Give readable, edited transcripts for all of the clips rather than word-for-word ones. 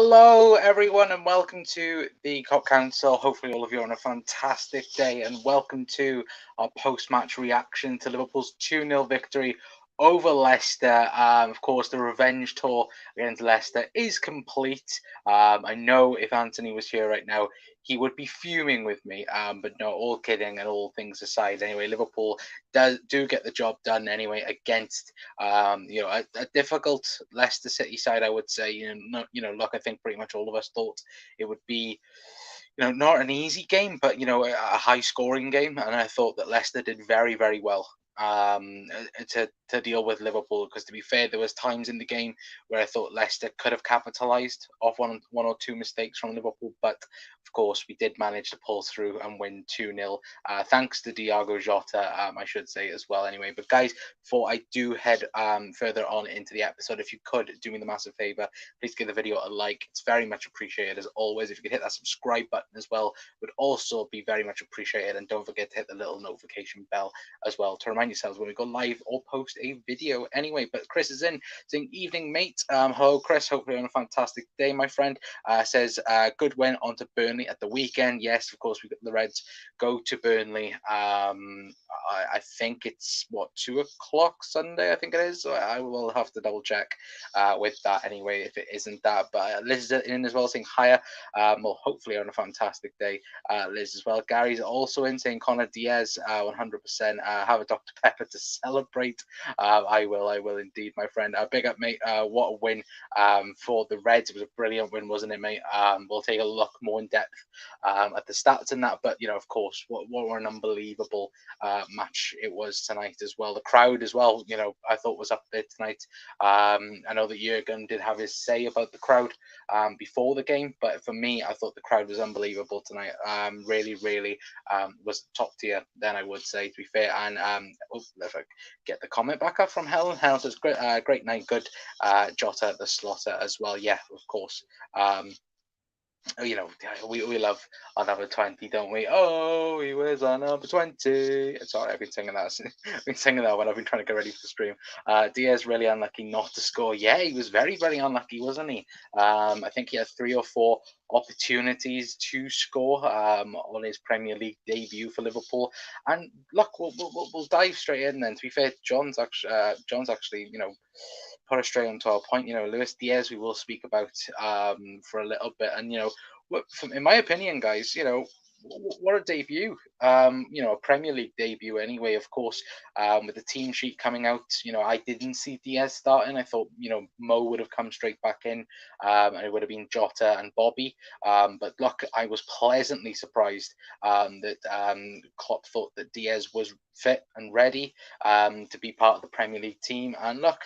Hello, everyone, and welcome to the Cop Council. Hopefully, all of you are on a fantastic day, and welcome to our post-match reaction to Liverpool's 2-0 victory over Leicester. Of course, the revenge tour against Leicester is complete. I know if Anthony was here right now, he would be fuming with me. But no, all kidding and all things aside. Anyway, Liverpool do get the job done anyway against a difficult Leicester City side. I would say, look, I think pretty much all of us thought it would be, not an easy game, but a high scoring game, and I thought that Leicester did very, very well to deal with Liverpool, because to be fair, there was times in the game where I thought Leicester could have capitalised off one or two mistakes from Liverpool, but of course we did manage to pull through and win 2-0, thanks to Diogo Jota, I should say as well. Anyway, but guys, before I do head further on into the episode, if you could do me the massive favour, please give the video a like. It's very much appreciated as always. If you could hit that subscribe button as well, would also be very much appreciated, and don't forget to hit the little notification bell as well to remind yourselves when we go live or post a video. Anyway, but Chris is in saying, evening mate. Hello Chris, hopefully on a fantastic day, my friend. Says good win onto Burnley at the weekend. Yes, of course, we got the Reds go to Burnley. I think it's what, 2 o'clock Sunday, I think it is. So I will have to double check with that anyway if it isn't that. But Liz is in as well saying higher. Well, hopefully on a fantastic day, Liz as well. Gary's also in saying Connor Diaz 100%. Have a Dr. Pepper to celebrate. I will indeed, my friend. Big up, mate. What a win for the Reds. It was a brilliant win, wasn't it, mate? We'll take a look more in depth at the stats and that, but of course, what an unbelievable match it was tonight as well. The crowd as well, I thought was up there tonight. I know that Jurgen did have his say about the crowd before the game, but for me, I thought the crowd was unbelievable tonight. Really, really was top tier, then I would say, to be fair. And if I get the comment back up from Helen. Helen says, great night, good. Jota the slaughter as well. Yeah, of course. We love our number 20, don't we? Oh, he was our number 20. Sorry, I've been singing that. I've been singing that when I've been trying to get ready for the stream. Diaz really unlucky not to score. Yeah, he was very, very unlucky, wasn't he? I think he had 3 or 4 opportunities to score on his Premier League debut for Liverpool. And look, we'll dive straight in then. To be fair, John's actually put us straight onto our point. Luis Diaz, we will speak about for a little bit, and in my opinion, guys, what a debut. A Premier League debut anyway, of course, with the team sheet coming out. I didn't see Diaz starting. I thought, Mo would have come straight back in, and it would have been Jota and Bobby. But look, I was pleasantly surprised that Klopp thought that Diaz was fit and ready to be part of the Premier League team. And look,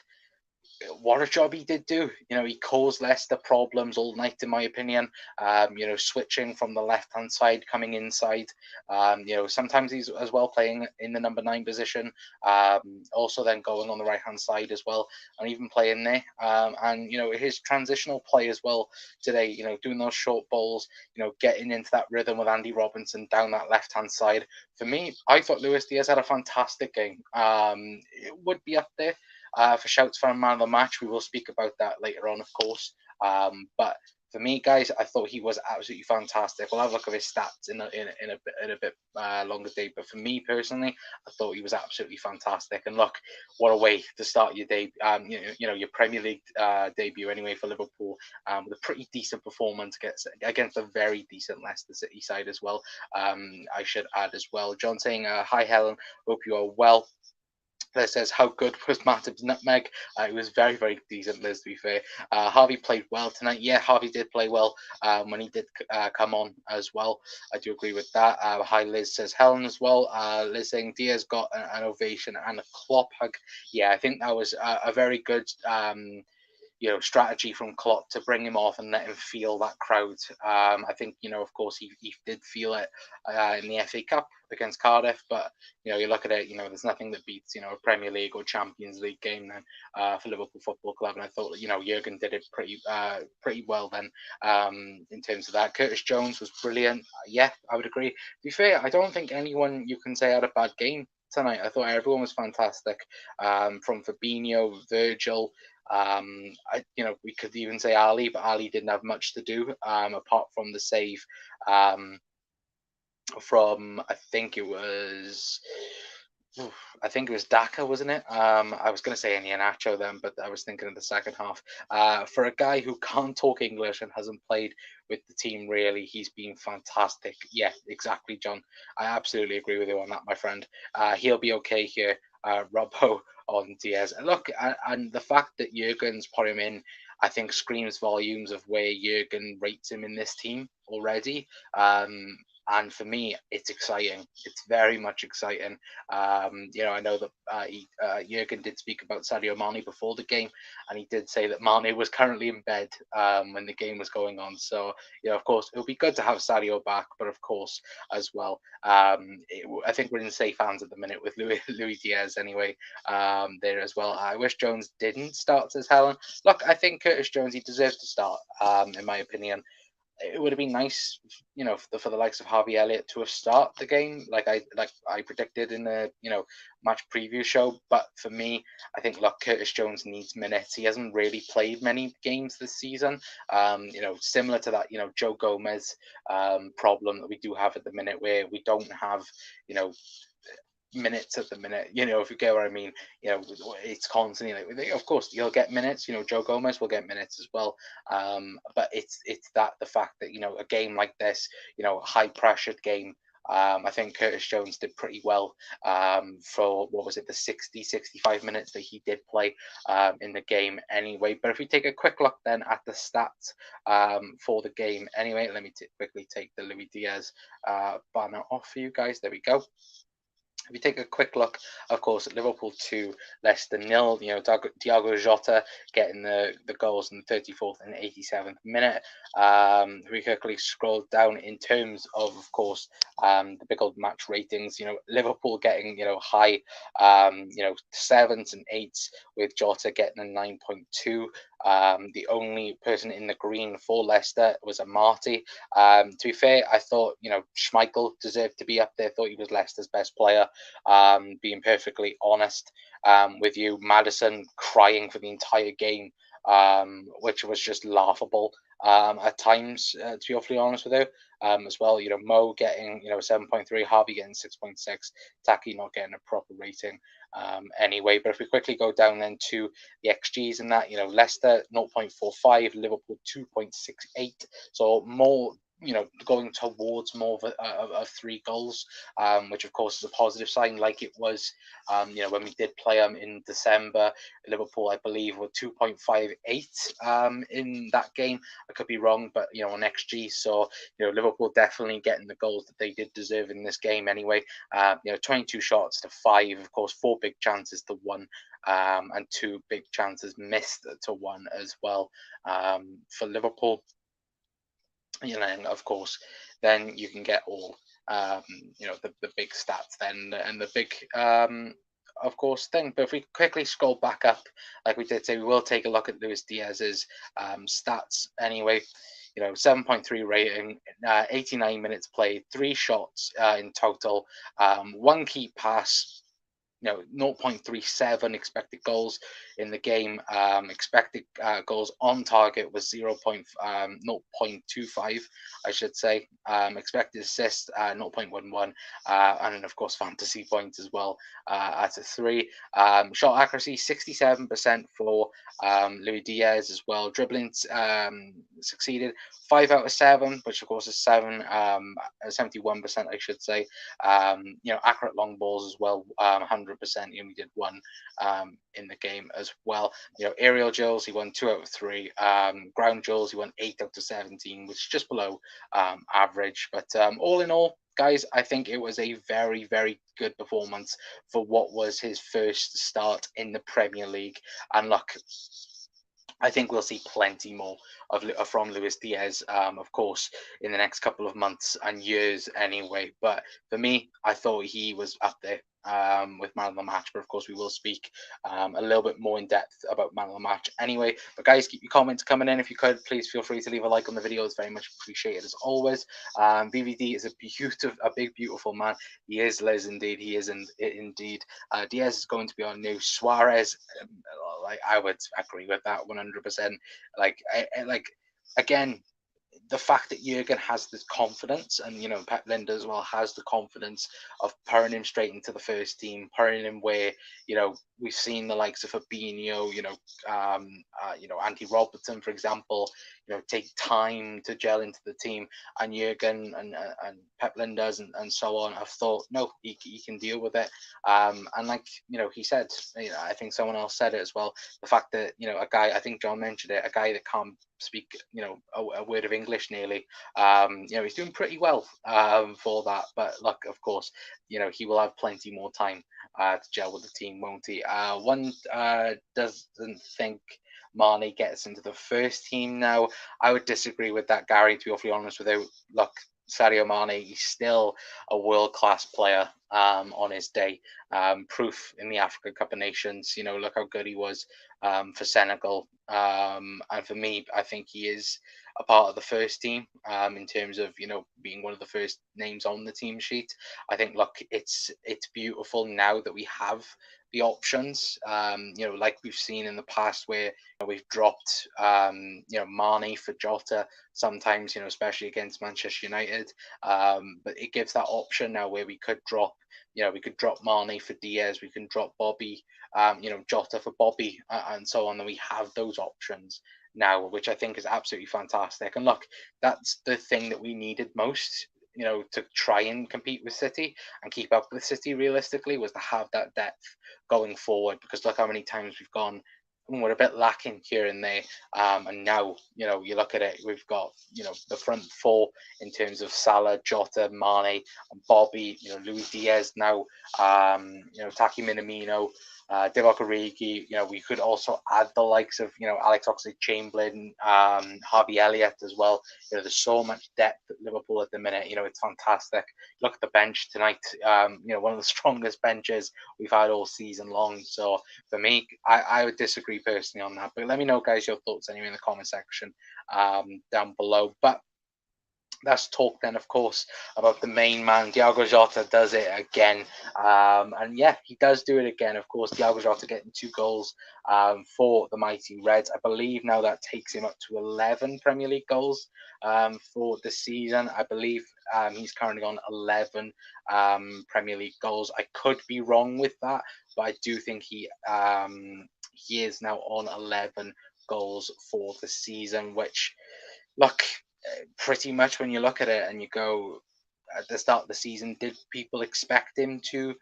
what a job he did do. He caused Leicester problems all night, in my opinion. Switching from the left-hand side, coming inside. Sometimes he's as well playing in the number 9 position. Also then going on the right-hand side as well, and even playing there. And his transitional play as well today, doing those short balls, getting into that rhythm with Andy Robinson down that left-hand side. For me, I thought Luis Diaz had a fantastic game. It would be up there for shouts for a man of the match. We will speak about that later on, of course. But for me, guys, I thought he was absolutely fantastic. We'll have a look at his stats in a bit longer day. But for me personally, I thought he was absolutely fantastic. And look, what a way to start your day. Your Premier League debut anyway for Liverpool, with a pretty decent performance against a very decent Leicester City side as well. I should add as well. John saying, "Hi Helen, hope you are well." Liz says, how good was Matip's nutmeg? It was very, very decent, Liz, to be fair. Harvey played well tonight. Yeah, Harvey did play well when he did come on as well. I do agree with that. Hi, Liz, says Helen as well. Liz saying Diaz got an ovation and a Klopp hug. Yeah, I think that was a very good strategy from Klopp to bring him off and let him feel that crowd. I think, of course, he did feel it in the FA Cup against Cardiff, but, you look at it, there's nothing that beats, a Premier League or Champions League game then for Liverpool Football Club, and I thought, Jurgen did it pretty well then in terms of that. Curtis Jones was brilliant. Yeah, I would agree. To be fair, I don't think anyone you can say had a bad game tonight. I thought everyone was fantastic, from Fabinho, Virgil, We could even say Ali, but Ali didn't have much to do apart from the save um, from I think it was Daka, wasn't it? I was going to say Iheanacho then, but I was thinking of the second half. For a guy who can't talk English and hasn't played with the team really, he's been fantastic. Yeah, exactly, John. I absolutely agree with you on that, my friend. He'll be okay here. Robbo on Diaz. And look, and the fact that Jurgen's put him in, I think screams volumes of where Jurgen rates him in this team already. And for me, it's exciting. It's very much exciting. I know that Jurgen did speak about Sadio Mane before the game, and he did say that Mane was currently in bed when the game was going on. So, of course, it would be good to have Sadio back, but of course, as well, I think we're in safe hands at the minute with Louis Diaz anyway there as well. I wish Jones didn't start, says Helen. Look, I think Curtis Jones, he deserves to start, in my opinion. It would have been nice, for the likes of Harvey Elliott to have started the game, like I predicted in the match preview show. But for me, I think look, Curtis Jones needs minutes. He hasn't really played many games this season. Similar to that, Joe Gomez problem that we do have at the minute, where we don't have you know minutes at the minute. If you get what I mean, it's constantly like, of course, you'll get minutes. Joe Gomez will get minutes as well. But it's that the fact that a game like this, high pressured game. I think Curtis Jones did pretty well for what was it, the 65 minutes that he did play in the game anyway. But if we take a quick look then at the stats for the game anyway, let me quickly take the Louis Diaz banner off for you guys. There we go. If you take a quick look, of course, at Liverpool 2, Leicester 0, Diogo Jota getting the goals in the 34th and 87th minute. We quickly scroll down in terms of course, the big old match ratings. Liverpool getting, high, 7s and 8s, with Jota getting a 9.2. The only person in the green for Leicester was Amati. To be fair, I thought, Schmeichel deserved to be up there. I thought he was Leicester's best player. Being perfectly honest with you, Madison crying for the entire game, which was just laughable at times, to be awfully honest with you. As well, Mo getting 7.3, Harvey getting 6.6, Taki not getting a proper rating anyway. But if we quickly go down then to the XGs and that, Leicester 0.45, Liverpool 2.68, so more going towards more of 3 goals, which of course is a positive sign, like it was, when we did play them in December. Liverpool, I believe, were 2.58 in that game. I could be wrong, but on XG, so Liverpool definitely getting the goals that they did deserve in this game anyway. 22 shots to 5, of course, 4 big chances to 1. And 2 big chances missed to 1 as well for Liverpool. And of course, then you can get all the big stats then, and the big of course thing. But if we quickly scroll back up, like we did say, we will take a look at Luis Diaz's stats anyway. 7.3 rating, 89 minutes played, 3 shots in total, 1 key pass, 0.37 expected goals in the game. Expected goals on target was 0.25, I should say. Expected assists 0.11, and then of course fantasy points as well at a 3. Shot accuracy 67% for Louis Diaz as well. Dribbling succeeded 5 out of 7, which of course is 71%, I should say. Accurate long balls as well, 100%. He only did 1 in the game as well. Aerial duels, he won 2 out of 3. Ground duels, he won 8 out of 17, which is just below average. But all in all, guys, I think it was a very, very good performance for what was his first start in the Premier League. And look, I think we'll see plenty more from Luis Diaz, of course, in the next couple of months and years anyway. But for me, I thought he was up there with man of the match. But of course, we will speak a little bit more in depth about man of the match anyway. But guys, keep your comments coming in. If you could, please feel free to leave a like on the video. It's very much appreciated as always. VVD is a big, beautiful man. He is, Les, indeed. He is indeed. Diaz is going to be our new Suarez. Like, I would agree with that 100%. Like again, the fact that Jurgen has this confidence, and Pep Linda as well has the confidence of putting him straight into the first team, putting him where we've seen the likes of Fabinho, Andy Robertson, for example, take time to gel into the team, and Jurgen and Pep Lindas and so on have thought, no, he can deal with it. And like he said, I think someone else said it as well. The fact that a guy, I think John mentioned it, a guy that can't speak a word of English nearly, he's doing pretty well for that. But look, of course, he will have plenty more time to gel with the team, won't he? One doesn't think Mane gets into the first team now. I would disagree with that, Gary, to be awfully honest with you. Look, Sadio Mane, he's still a world-class player on his day. Proof in the Africa Cup of Nations. Look how good he was for Senegal. And for me, I think he is a part of the first team in terms of being one of the first names on the team sheet. I think, look, it's beautiful now that we have the options. Like we've seen in the past where we've dropped Mane for Jota sometimes, especially against Manchester United. But it gives that option now where we could drop Mane for Diaz, we can drop Bobby, Jota for Bobby, and so on. And we have those options now, which I think is absolutely fantastic. And look, that's the thing that we needed most, to try and compete with City and keep up with City realistically, was to have that depth going forward. Because look how many times we've gone, we're a bit lacking here and there. And now, you look at it, we've got, the front four in terms of Salah, Jota, Mane, and Bobby, Luis Diaz now, Taki Minamino, Divock Origi. We could also add the likes of, Alex Oxlade-Chamberlain, Harvey Elliott as well. There's so much depth at Liverpool at the minute. It's fantastic. Look at the bench tonight. One of the strongest benches we've had all season long. So for me, I would disagree personally on that. But let me know, guys, your thoughts anyway in the comment section down below. But let's talk then, of course, about the main man. Diogo Jota does it again. And yeah, he does do it again. Of course, Diogo Jota getting 2 goals for the mighty Reds. I believe now that takes him up to 11 Premier League goals for the season. I believe he's currently on 11 Premier League goals. I could be wrong with that, but I do think he is now on 11 goals for the season, which, look, pretty much when you look at it and you go, at the start of the season, did people expect him to,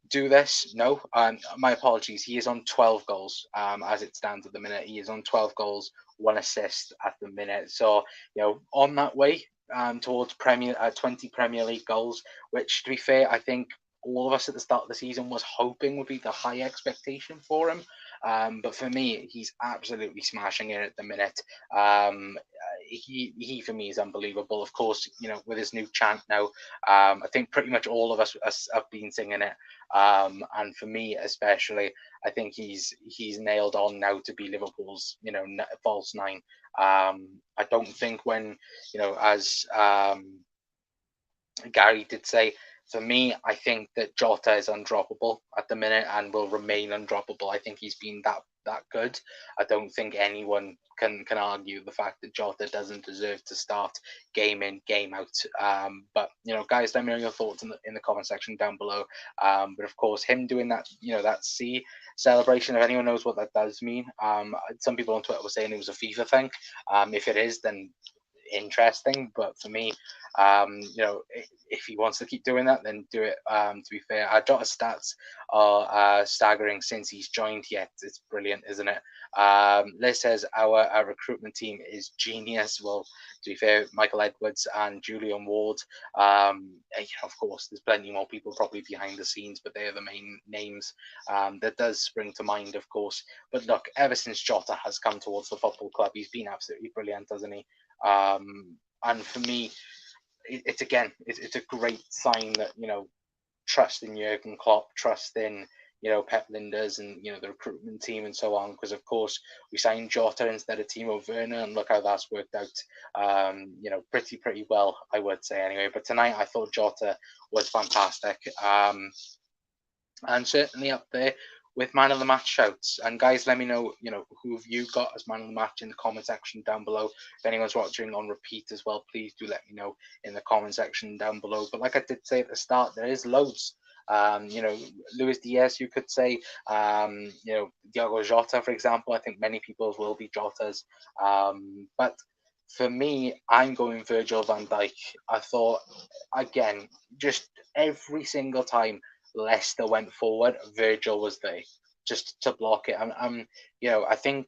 do this? No. My apologies. He is on 12 goals as it stands at the minute. He is on 12 goals, 1 assist at the minute. So, on that way towards 20 Premier League goals, which, to be fair, I think all of us at the start of the season was hoping would be the high expectation for him. But for me, he's absolutely smashing it at the minute. He for me is unbelievable. Of course, with his new chant now, I think pretty much all of us have been singing it. And for me especially, I think he's nailed on now to be Liverpool's false nine. I don't think when as Gary did say, for me, I think that Jota is undroppable at the minute and will remain undroppable. I think he's been that good. I don't think anyone can argue the fact that Jota doesn't deserve to start game in, game out. But guys, let me know your thoughts in the comment section down below. But of course, him doing that, that C celebration, if anyone knows what that does mean. Some people on Twitter were saying it was a FIFA thing. If it is, then interesting. But for me, if he wants to keep doing that, then do it. To be fair, Jota's stats are staggering since he's joined. Yet it's brilliant, isn't it? Liz says our recruitment team is genius. Well, to be fair, Michael Edwards and Julian Ward. Of course, there's plenty more people probably behind the scenes, but they're the main names that does spring to mind, of course. But look, ever since Jota has come towards the football club, he's been absolutely brilliant, hasn't he? And for me, it's a great sign that trust in Jurgen Klopp, trust in Pep Linders and the recruitment team and so on. Because of course we signed Jota instead of Timo Werner, and look how that's worked out. Pretty well, I would say anyway. But tonight I thought Jota was fantastic, and certainly up there with man of the match shouts. And guys, let me know, who have you got as man of the match in the comment section down below. If anyone's watching on repeat as well, please do let me know in the comment section down below. But like I did say at the start, there is loads. Luis Diaz, you could say, Diogo Jota, for example. I think many people's will be Jota's. But for me, I'm going Virgil van Dijk. I thought, again, just every single time Leicester went forward, Virgil was there just to block it. I think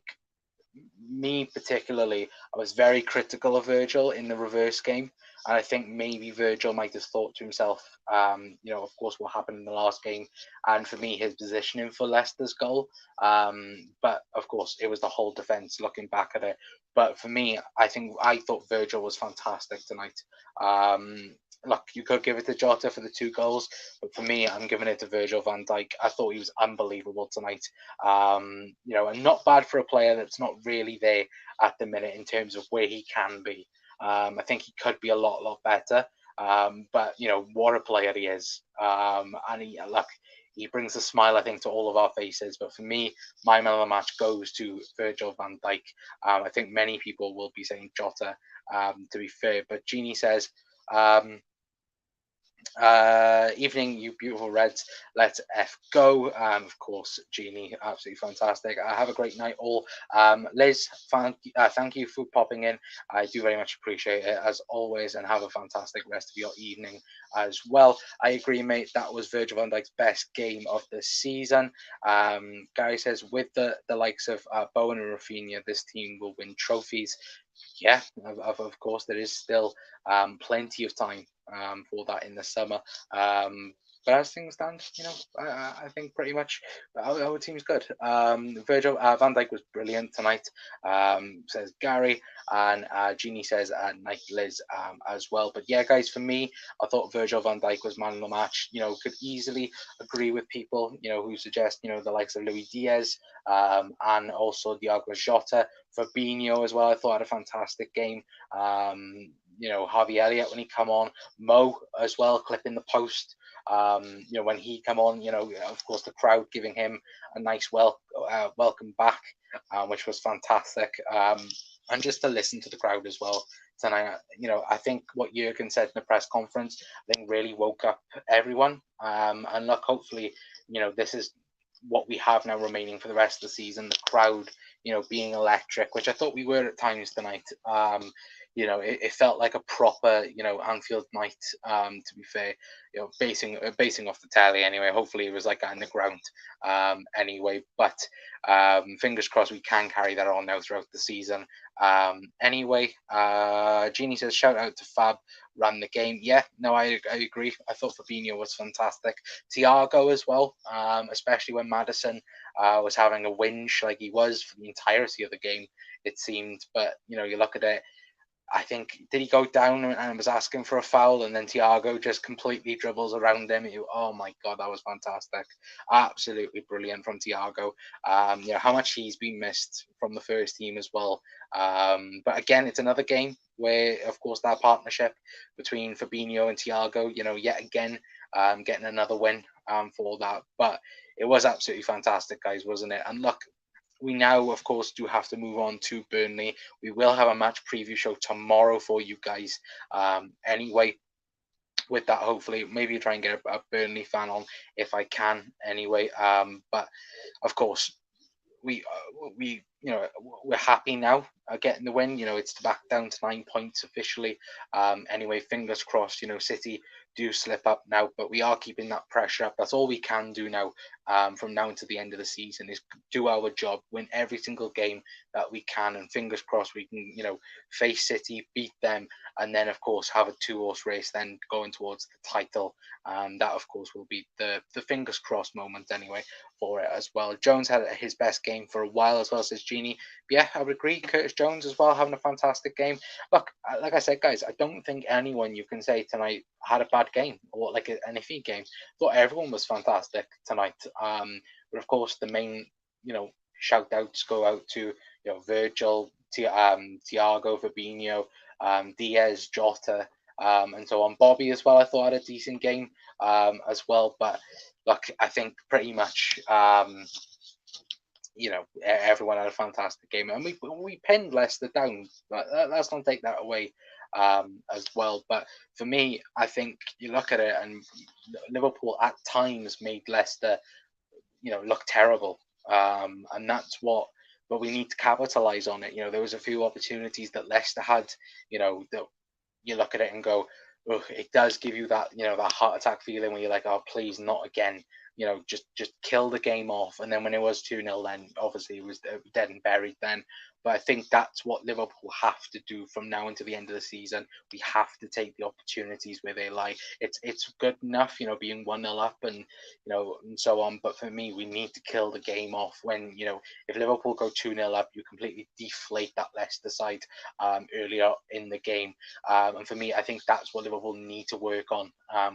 me particularly, I was very critical of Virgil in the reverse game, and I think maybe Virgil might have thought to himself, of course, what happened in the last game, and for me, his positioning for Leicester's goal. But of course, it was the whole defense looking back at it. But for me, I thought Virgil was fantastic tonight. Look, you could give it to Jota for the 2 goals, but for me, I'm giving it to Virgil van Dijk. I thought he was unbelievable tonight. And not bad for a player that's not really there at the minute in terms of where he can be. I think he could be a lot better. But what a player he is. And he brings a smile, I think, to all of our faces. But for me, my man of the match goes to Virgil van Dijk. I think many people will be saying Jota, to be fair. But Jeannie says, evening, you beautiful Reds. Let's F go. Of course, Jeannie, absolutely fantastic. Have a great night, all. Liz, thank you for popping in. I do very much appreciate it, as always, and have a fantastic rest of your evening as well. I agree, mate. That was Virgil van Dijk's best game of the season. Gary says, with the likes of Bowen and Rafinha, this team will win trophies. Yeah, of course, there is still plenty of time for that in the summer. But as things stand, I think pretty much our team's good. Virgil van Dijk was brilliant tonight, says Gary, and Jeannie says night Liz as well. But yeah, guys, for me, I thought Virgil van Dijk was man of the match. Could easily agree with people, who suggest, the likes of Luis Diaz, and also Diogo Jota, Fabinho as well. I thought had a fantastic game. Harvey Elliott when he come on, Mo as well, clipping the post. When he come on, of course the crowd giving him a nice welcome back, which was fantastic. And just to listen to the crowd as well tonight, I think what Jurgen said in the press conference, I think really woke up everyone. And look, hopefully, this is what we have now remaining for the rest of the season. The crowd, being electric, which I thought we were at times tonight. It felt like a proper, Anfield night. To be fair, basing off the tally anyway. Hopefully, it was like that in the ground anyway. But fingers crossed we can carry that on now throughout the season. Anyway, Jeannie says shout out to Fab, ran the game. Yeah, no, I agree. I thought Fabinho was fantastic. Thiago as well, especially when Maddison was having a whinge like he was for the entirety of the game, it seemed. But you look at it, I think, did he go down and was asking for a foul, and then Thiago just completely dribbles around him? Oh my God, that was fantastic. Absolutely brilliant from Thiago. How much he's been missed from the first team as well. But again, it's another game where, of course, that partnership between Fabinho and Thiago, yet again, getting another win for that. But it was absolutely fantastic, guys, wasn't it? And look, we now, of course, do have to move on to Burnley. We will have a match preview show tomorrow for you guys. Anyway, with that, hopefully, maybe try and get a Burnley fan on if I can. Anyway, but of course, we we're happy now getting the win. It's back down to 9 points officially. Anyway, fingers crossed. City do slip up now, but we are keeping that pressure up. That's all we can do now. From now until the end of the season is do our job, win every single game that we can, and fingers crossed we can, face City, beat them, and then of course have a two-horse race, then going towards the title. That of course will be the fingers crossed moment anyway for it as well. Jones had his best game for a while as well, says Genie. But yeah, I would agree. Curtis Jones as well having a fantastic game. Look, like I said, guys, I don't think anyone you can say tonight had a bad game or like an iffy game. Thought everyone was fantastic tonight. But of course, the main shout outs go out to Virgil, Thiago, Fabinho, Diaz, Jota, and so on. Bobby as well. I thought had a decent game as well. But look, I think pretty much everyone had a fantastic game, and we pinned Leicester down. But let's not take that away as well. But for me, I think you look at it, and Liverpool at times made Leicester, look terrible, and that's what we need to capitalize on it. There was a few opportunities that Leicester had, that you look at it and go, ugh, it does give you that, that heart attack feeling where you're like, oh, please, not again. Just kill the game off. And then when it was 2-0, then obviously it was dead and buried then. But I think that's what Liverpool have to do from now until the end of the season. We have to take the opportunities where they lie. It's good enough, being 1-0 up and so on. But for me, we need to kill the game off when, if Liverpool go 2-0 up, you completely deflate that Leicester side earlier in the game. And for me, I think that's what Liverpool need to work on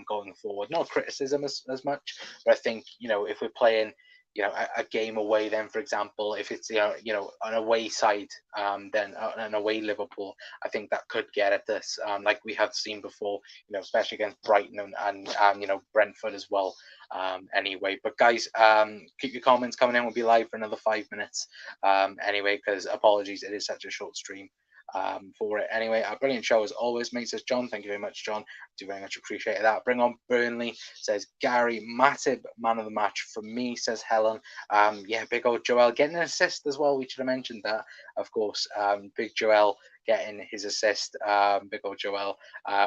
going forward. Not criticism as much, but I think if we're playing a game away, then for example, if it's an away side, then an away Liverpool, I think that could get at this, like we have seen before, especially against Brighton and Brentford as well. Anyway, but guys, keep your comments coming in. We'll be live for another 5 minutes. Anyway, because apologies, it is such a short stream for it. Anyway, a brilliant show as always, mate, says John. Thank you very much, John. Do very much appreciate that. Bring on Burnley, says Gary. Matip, man of the match for me, says Helen. Yeah, big old Joel getting an assist as well. We should have mentioned that, of course. Big Joel getting his assist. Big old Joel.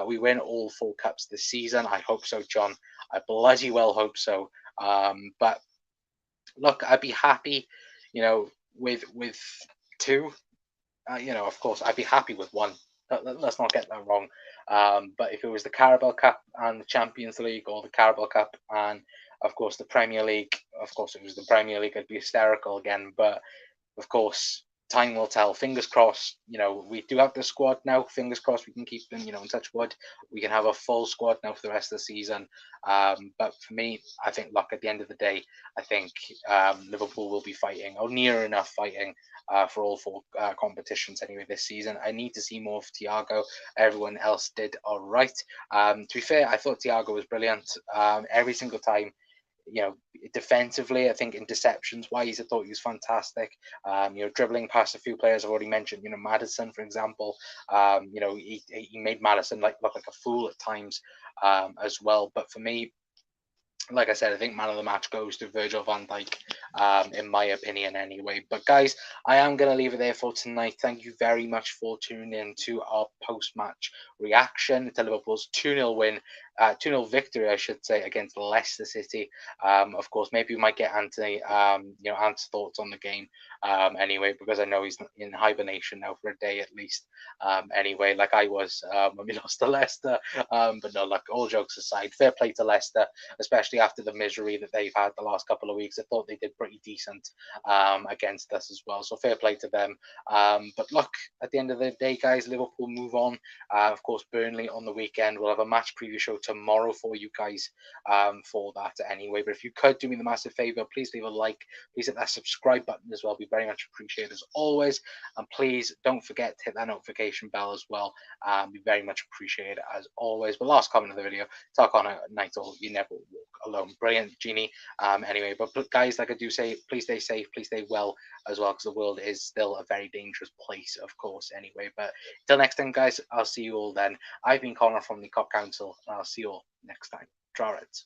We win all 4 cups this season. I hope so, John. I bloody well hope so. But look, I'd be happy, with 2. Of course, I'd be happy with 1. Let's not get that wrong. But if it was the Carabao Cup and the Champions League, or the Carabao Cup and, of course, the Premier League, of course, if it was the Premier League, I'd be hysterical again. But, of course, time will tell. Fingers crossed, we do have the squad now. Fingers crossed we can keep them, in touch wood. We can have a full squad now for the rest of the season. But for me, I think, look, at the end of the day, I think Liverpool will be fighting, or near enough fighting, for all 4 competitions anyway this season. I need to see more of Thiago. Everyone else did all right. To be fair, I thought Thiago was brilliant every single time. Defensively, I think interceptions wise, I thought he was fantastic. Dribbling past a few players I've already mentioned. Maddison, for example. He made Maddison look like a fool at times as well. But for me, like I said, I think man of the match goes to Virgil van Dijk, in my opinion, anyway. But guys, I am going to leave it there for tonight. Thank you very much for tuning in to our post-match reaction to Liverpool's 2-0 win, 2-0 victory, I should say, against Leicester City. Of course, maybe we might get Anthony, Ant's thoughts on the game, anyway, because I know he's in hibernation now for a day at least. Anyway, like I was when we lost to Leicester. But no, like all jokes aside, fair play to Leicester, especially after the misery that they've had the last couple of weeks. I thought they did pretty decent against us as well. So fair play to them. But look, at the end of the day, guys, Liverpool move on. Of course, Burnley on the weekend. We'll have a match preview show tomorrow for you guys for that anyway. But if you could do me the massive favour, please leave a like. Please hit that subscribe button as well. Be very much appreciated as always. And please don't forget to hit that notification bell as well. Be very much appreciated as always. But last comment of the video, talk on a night all, you never walk alone. Brilliant, Genie. Anyway, but guys, like I do say, please stay safe, please stay well as well, because the world is still a very dangerous place, of course, anyway. But till next time, guys, I'll see you all then. I've been Connor from the Cop Council, and I'll see you all next time. Draw it.